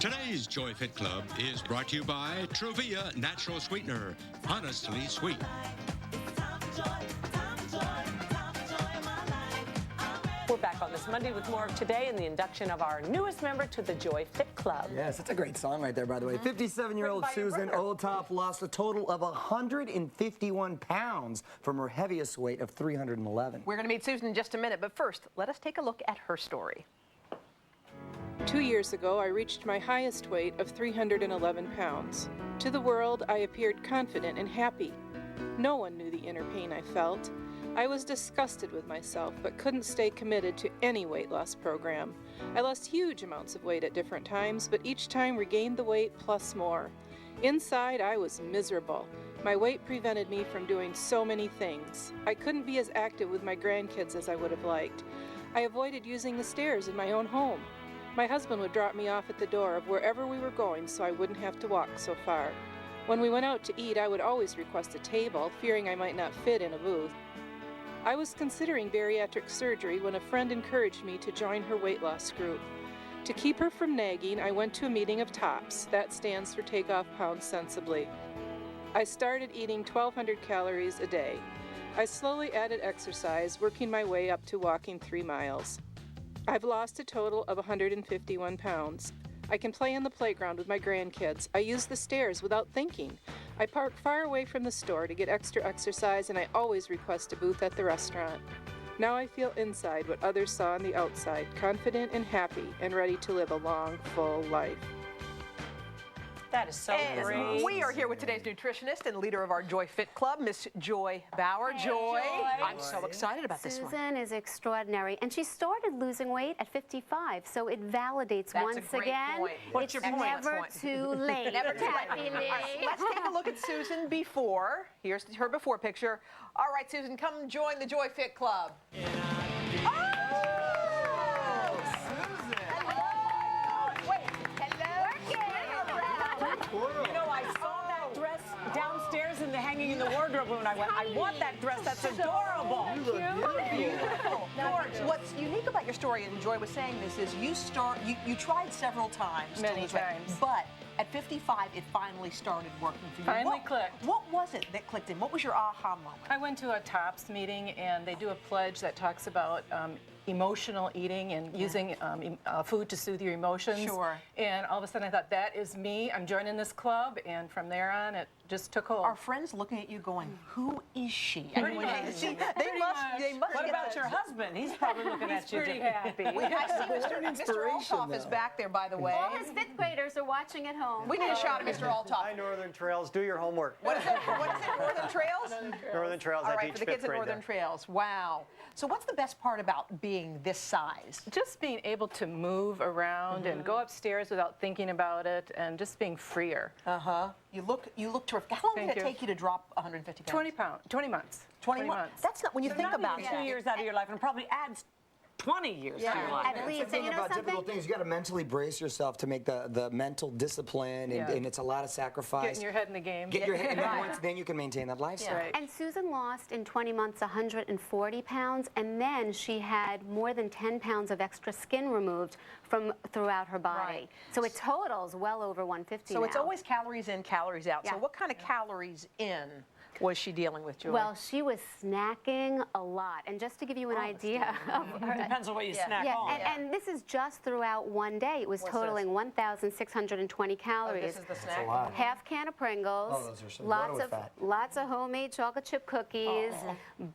Today's Joy Fit Club is brought to you by Truvia Natural Sweetener. Honestly sweet. We're back on this Monday with more of Today and the induction of our newest member to the Joy Fit Club. Yes, it's a great song right there, by the way. 57-year-old Susan Olthof lost a total of 151 pounds from her heaviest weight of 311. We're going to meet Susan in just a minute, but first, let us take a look at her story. 2 years ago, I reached my highest weight of 311 pounds. To the world, I appeared confident and happy. No one knew the inner pain I felt. I was disgusted with myself, but couldn't stay committed to any weight loss program. I lost huge amounts of weight at different times, but each time regained the weight plus more. Inside, I was miserable. My weight prevented me from doing so many things. I couldn't be as active with my grandkids as I would have liked. I avoided using the stairs in my own home. My husband would drop me off at the door of wherever we were going so I wouldn't have to walk so far. When we went out to eat, I would always request a table, fearing I might not fit in a booth. I was considering bariatric surgery when a friend encouraged me to join her weight loss group. To keep her from nagging, I went to a meeting of TOPS. That stands for Take Off Pounds Sensibly. I started eating 1,200 calories a day. I slowly added exercise, working my way up to walking 3 miles. I've lost a total of 151 pounds. I can play on the playground with my grandkids. I use the stairs without thinking. I park far away from the store to get extra exercise, and I always request a booth at the restaurant. Now I feel inside what others saw on the outside, confident and happy and ready to live a long, full life. That is so great. We are here with today's nutritionist and leader of our Joy Fit Club, Miss Joy BAUER. Hey, Joy. Joy. I'm so excited about this one. Susan is extraordinary, and she started losing weight at 55, so it validates That's once a great again. point. What's your it's point? never too late. Never too late. Happy All right, let's take a look at Susan before. Here's her before picture. All right, Susan, come join the Joy Fit Club. You know, I saw that dress downstairs in the hanging in the wardrobe room, and I went, I want that dress. That's adorable. Beautiful. George, what's unique about your story, and Joy was saying this, is you tried several times. Many to lose weight, times. but at 55, it finally started working for you. Finally clicked. What was it that clicked in? What was your aha moment? I went to a TOPS meeting, and they do a pledge that talks about emotional eating and using food to soothe your emotions. Sure. And all of a sudden I thought, that is me. I'm joining this club. And from there on, it just took hold. Are friends looking at you going, who is she? Pretty much. See, Pretty much. they must What get about the- your husband? He's probably looking at you. pretty happy. I see Mr. Olthof is back there, by the way. All his fifth graders are watching at home. We need a shot of Mr. Olthof. Hi, Northern Trails. Do your homework. What is it? Northern Trails? Northern Trails. All I right, teach for the kids fifth at grade Northern there. Trails. Wow. So what's the best part about being this size? Just being able to move around and go upstairs without thinking about it, and just being freer. You look terrific. How long did Thank it you. take you to drop 150 pounds? 20 months. 20 months. That's not, when you think about it. 2 years out of your life, and probably adds 20 years to your life. At least, The thing and you know about difficult something? things, you got to mentally brace yourself to make the mental discipline, and, Yeah. and it's a lot of sacrifice. Getting your head in the game. Get your head, and then you can maintain that lifestyle. Right. And Susan lost in 20 months 140 pounds, and then she had more than 10 pounds of extra skin removed from throughout her body. Right. So it totals well over 150 So now. it's always calories in, calories out. So Yeah. what kind of calories in was she dealing with, Joy? Well, she was snacking a lot. And just to give you an idea of her, Depends on what you snack yeah, on. and this is just throughout one day. It was What's totaling 1,620 calories. this is the snack. Half can of Pringles, Oh, those are so loaded with fat. lots of homemade chocolate chip cookies,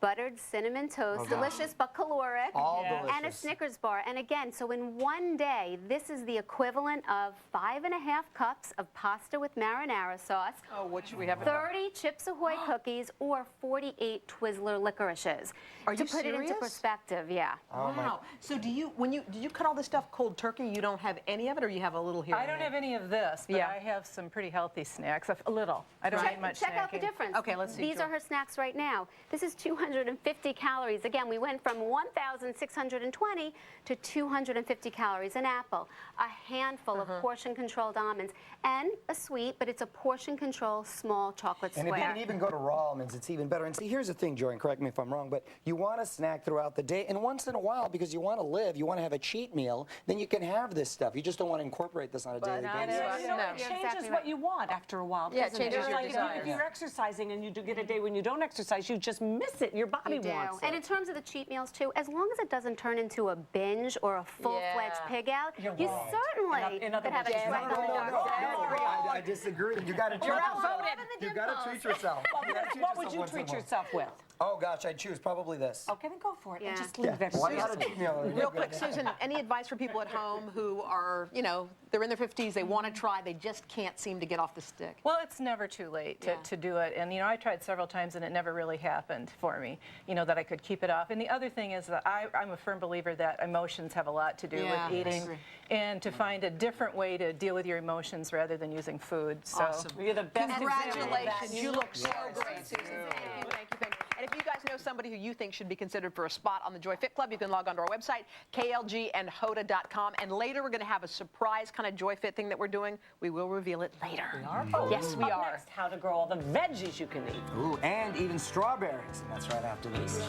buttered cinnamon toast, delicious but caloric, All and a delicious. Snickers bar. And again, so in one day, this is the equivalent of 5.5 cups of pasta with marinara sauce, Oh, what should we have? 30 Chips Ahoy cookies, or 48 Twizzler licorices. Are to you put it into serious? perspective, yeah. Wow. So do you, did you cut all this stuff cold turkey? You don't have any of it, or you have a little here? I and don't there? have any of this, but Yeah. I have some pretty healthy snacks. A little. I don't need much Check out the snacking. difference. Okay, let's see, These Joy. are her snacks right now. This is 250 calories. Again, we went from 1,620 to 250 calories. An apple, a handful of portion-controlled almonds, and a sweet, but it's a portion-control small chocolate And it square. didn't even go to raw almonds, it's even better. And see, here's the thing, Joy, and correct me if I'm wrong, but you want to snack throughout the day, and once in a while, because you want to live, you want to have a cheat meal, then you can have this stuff. You just don't want to incorporate this on a daily basis. It changes what you want after a while. Yeah, it changes your like desire. if you're exercising and you do get a day when you don't exercise, you just miss it. Your body wants it. And in terms of the cheat meals, too, as long as it doesn't turn into a binge or a full-fledged pig out, you certainly could have a trek on the dark side. I disagree. You got to treat yourself. You got to treat yourself. What would you treat yourself with? Oh gosh, I'd choose probably this. Okay, then go for it. Yeah. And just leave it. Why not a cheat meal? Real quick, Susan, any advice for people at home who are, you know, they're in their 50s, they want to try, they just can't seem to get off the stick? Well, it's never too late to do it. And, you know, I tried several times and it never really happened for me, you know, that I could keep it off. And the other thing is that I'm a firm believer that emotions have a lot to do with eating and to find a different way to deal with your emotions rather than using food. So Awesome. You're the best. Congratulations. You look so great, Susan. Thank you, thank you, thank you. And if you guys know somebody who you think should be considered for a spot on the Joy Fit Club, you can log on to our website, klgandhoda.com. And later we're going to have a surprise kind of Joy Fit thing that we're doing. We will reveal it later. We are? Yes, we are. Next, how to grow all the veggies you can eat. Ooh, and even strawberries. And that's right after this.